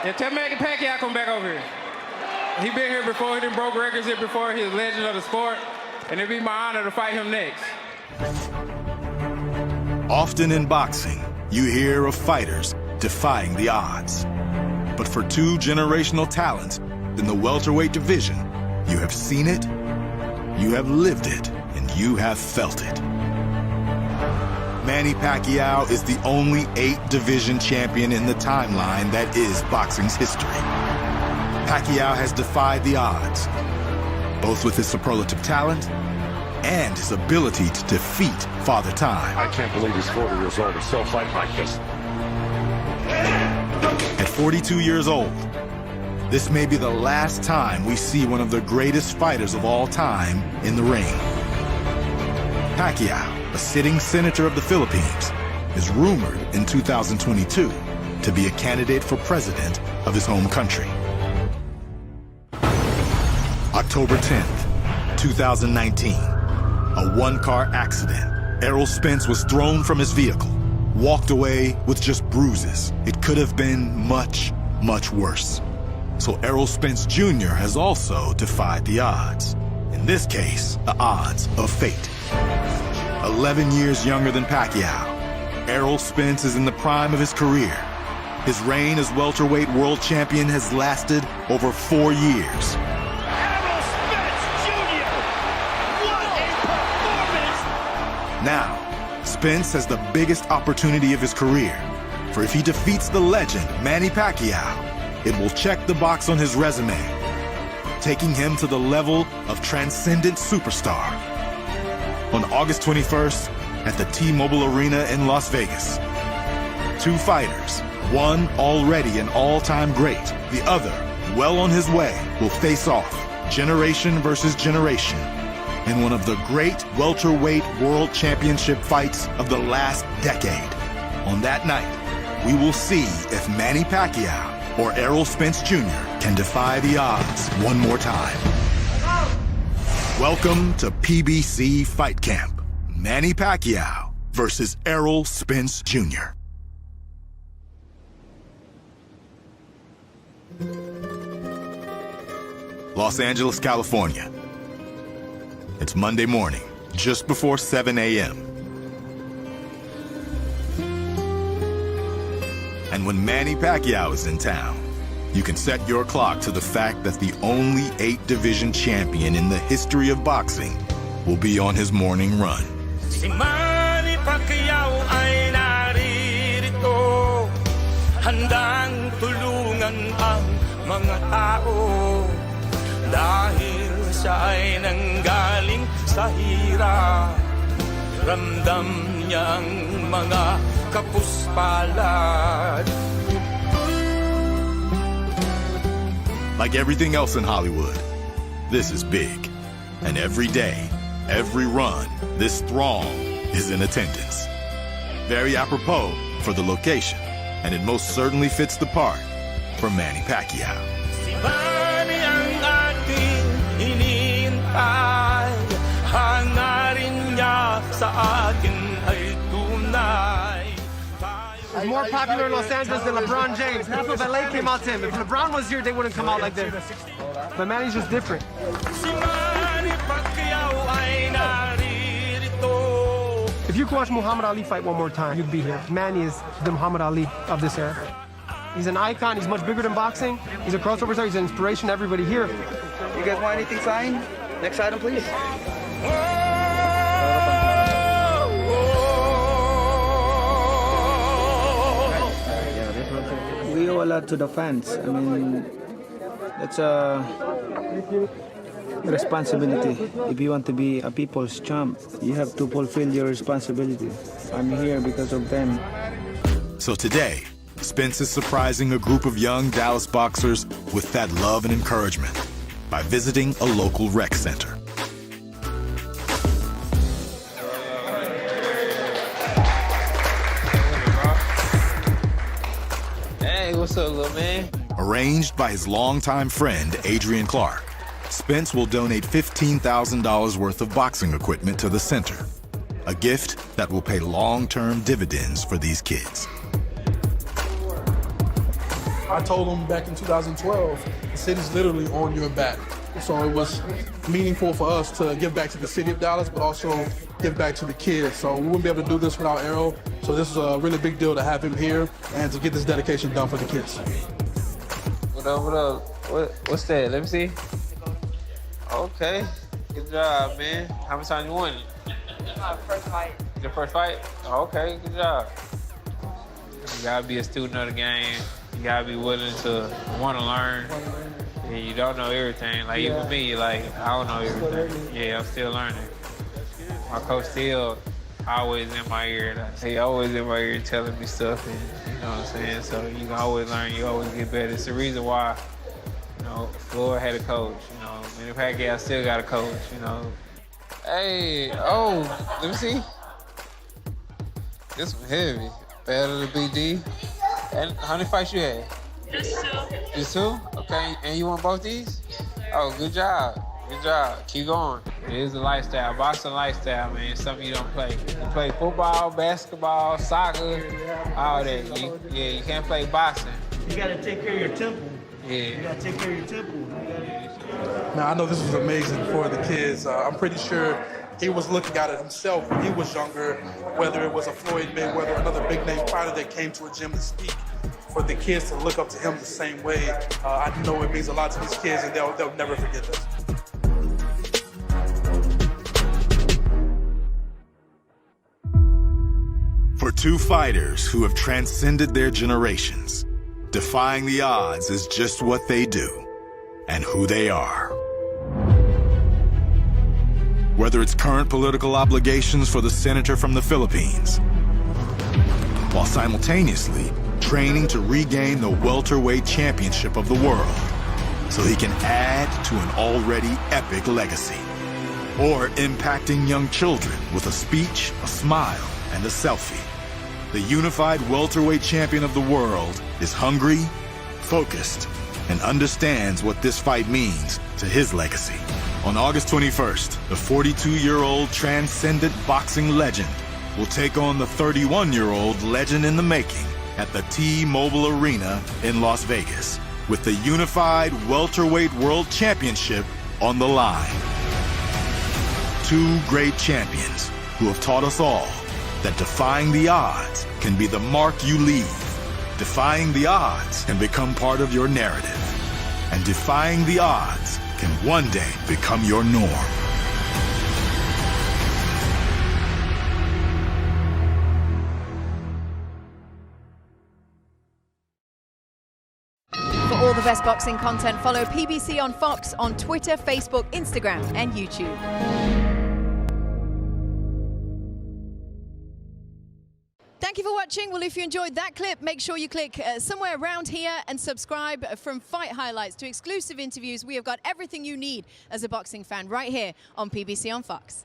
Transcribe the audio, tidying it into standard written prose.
Yeah, tell Manny Pacquiao come back over here. He been here before. He done broke records here before. He's a legend of the sport. And it'd be my honor to fight him next. Often in boxing, you hear of fighters defying the odds. But for two generational talents in the welterweight division, you have seen it, you have lived it, and you have felt it. Manny Pacquiao is the only 8-division champion in the timeline that is boxing's history. Pacquiao has defied the odds, both with his superlative talent and his ability to defeat Father Time. I can't believe he's 40 years old and still fighting like this. At 42 years old, this may be the last time we see one of the greatest fighters of all time in the ring. Pacquiao, a sitting senator of the Philippines, is rumored in 2022 to be a candidate for president of his home country. October 10th, 2019, a one-car accident. Errol Spence was thrown from his vehicle, walked away with just bruises. It could have been much, much worse. So Errol Spence Jr. has also defied the odds. In this case, the odds of fate. 11 years younger than Pacquiao, Errol Spence is in the prime of his career. His reign as welterweight world champion has lasted over 4 years. Errol Spence Jr. What a performance! Now, Spence has the biggest opportunity of his career. For if he defeats the legend, Manny Pacquiao, it will check the box on his resume, taking him to the level of transcendent superstar. On August 21st, at the T-Mobile Arena in Las Vegas, two fighters, one already an all-time great, the other well on his way, will face off, generation versus generation, in one of the great welterweight world championship fights of the last decade. On that night, we will see if Manny Pacquiao or Errol Spence Jr. can defy the odds one more time. Welcome to PBC Fight Camp. Manny Pacquiao versus Errol Spence Jr. Los Angeles, California. It's Monday morning, just before 7 a.m. And when Manny Pacquiao is in town, you can set your clock to the fact that the only 8-division champion in the history of boxing will be on his morning run. Si Manny Pacquiao ay naririto, handang tulungan ang mga tao. Dahil siya ay nanggaling sa hirap, ramdam niya ang mga kapuspalad. Like everything else in Hollywood, this is big. And every day, every run, this throng is in attendance. Very apropos for the location, and it most certainly fits the part for Manny Pacquiao. Si Manny ang ating iniintay, hangarin niya sa atin ay tunay. He's more popular in Los Angeles than LeBron James. Half of LA came out to him. If LeBron was here, they wouldn't come out like this. But Manny's just different. If you could watch Muhammad Ali fight one more time, you'd be here. Manny is the Muhammad Ali of this era. He's an icon. He's much bigger than boxing. He's a crossover star. He's an inspiration to everybody here. You guys want anything signed? Next item, please. We owe a lot to the fans. I mean, that's a responsibility. If you want to be a people's champ, you have to fulfill your responsibility. I'm here because of them. So today, Spence is surprising a group of young Dallas boxers with that love and encouragement by visiting a local rec center. Hey, what's up, little man? Arranged by his longtime friend, Adrian Clark, Spence will donate $15,000 worth of boxing equipment to the center, a gift that will pay long-term dividends for these kids. I told him back in 2012, the city's literally on your back. So it was meaningful for us to give back to the city of Dallas, but also give back to the kids. So we wouldn't be able to do this without Errol. So this is a really big deal to have him here and to get this dedication done for the kids. What up, what up? What's that? Let me see. Okay. Good job, man. How many times you won it? My first fight. Your first fight? Oh, okay, good job. You gotta be a student of the game. You gotta be willing to want to learn. Yeah, you don't know everything. Like even me, like I don't know everything. Yeah, I'm still learning. My coach still always in my ear. He always in my ear telling me stuff, and you know what I'm saying. So you can always learn. You always get better. It's the reason why, you know, Floyd had a coach. You know, Manny Pacquiao still got a coach. You know. Hey, oh, let me see. This one heavy. Battle of the BD. And how many fights you had? Just two. Just two? Okay, and you won both these? Oh, good job. Good job. Keep going. It is a lifestyle. Boxing lifestyle, man. It's something you don't play. You play football, basketball, soccer, all that. You can't play boxing. You gotta take care of your temple. Yeah. You gotta take care of your temple. Now, I know this was amazing for the kids. I'm pretty sure he was looking at it himself when he was younger, whether it was a Floyd Mayweather, another big name fighter that came to a gym to speak. For the kids to look up to him the same way, I know it means a lot to these kids, and they'll never forget this. For two fighters who have transcended their generations, defying the odds is just what they do and who they are. Whether it's current political obligations for the senator from the Philippines, while simultaneously training to regain the welterweight championship of the world so he can add to an already epic legacy, or impacting young children with a speech, a smile, and a selfie. The unified welterweight champion of the world is hungry, focused, and understands what this fight means to his legacy. On August 21st, the 42-year-old transcendent boxing legend will take on the 31-year-old legend in the making at the T-Mobile Arena in Las Vegas, with the unified welterweight world championship on the line. Two great champions who have taught us all that defying the odds can be the mark you leave. Defying the odds can become part of your narrative. And defying the odds can one day become your norm. For all the best boxing content, follow PBC on Fox on Twitter, Facebook, Instagram, and YouTube. Thank you for watching. Well, if you enjoyed that clip, make sure you click somewhere around here and subscribe. From fight highlights to exclusive interviews, we have got everything you need as a boxing fan right here on PBC on Fox.